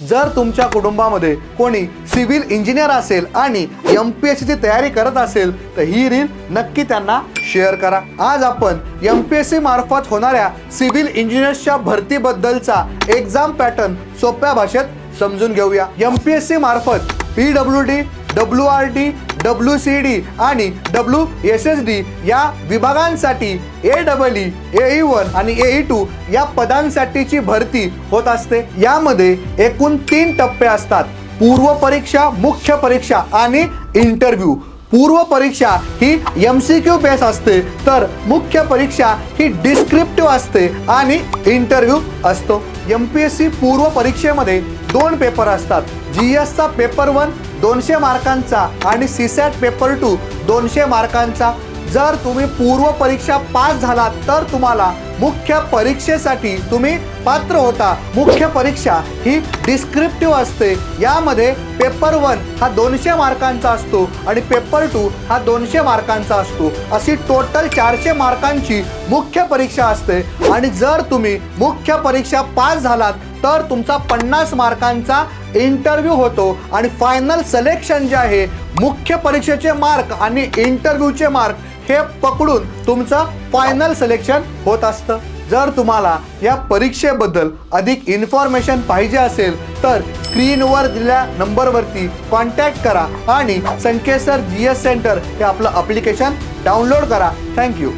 जर तुमच्या कुटुंबामध्ये कोणी सिव्हिल इंजिनियर असेल आणि MPSC ची तयारी करत असेल तर ही रील नक्की त्यांना शेअर करा। आज आपण MPSC मार्फत होणाऱ्या सिव्हिल इंजिनियर्सच्या भरतीबद्दलचा एक्झाम पॅटर्न सोप्या भाषेत समजून घेऊया। MPSC मार्फत PWD, WRD, WCD आणि WSSD या विभागांसाठी AEE, AE1 आणि AE2 या पदांसाठीची भरती होत असते। यामध्ये एकूण 3 टप्पे असतात: पूर्व परीक्षा, मुख्य परीक्षा आणि इंटरव्ह्यू। पूर्व परीक्षा ही MCQ बेस असते, तर मुख्य परीक्षा ही डिस्क्रिप्टिव्ह असते आणि इंटरव्ह्यू असतो। MPSC पूर्व परीक्षेमध्ये 2 पेपर असतात। GS चा पेपर 1 200 मार्कांचा आणि CSAT पेपर 2 200 मार्कांचा। जर तुम्ही पूर्व परीक्षा पास झालात तर तुम्हाला मुख्य परीक्षेसाठी तुम्ही पात्र होता। मुख्य परीक्षा ही डिस्क्रिप्टिव्ह असते। यामध्ये पेपर 1 हा 200 मार्कांचा असतो आणि पेपर 2 हा 200 मार्कांचा असतो। अशी टोटल 400 मार्कांची मुख्य परीक्षा असते आणि जर तुम्ही मुख्य परीक्षा पास झालात तर तुमचा 50 मार्कांचा इंटरव्ह्यू होतो आणि फायनल सिलेक्शन जे आहे मुख्य परीक्षेचे मार्क आणि इंटरव्ह्यूचे मार्क हे पकडून तुमचं फायनल सिलेक्शन होत असतं। जर तुम्हाला या परीक्षेबद्दल अधिक इन्फॉर्मेशन पाहिजे असेल तर स्क्रीनवर दिलेल्या नंबरवरती कॉन्टॅक्ट करा आणि संकेतसर GS सेंटर हे आपलं ॲप्लिकेशन डाउनलोड करा। थँक्यू।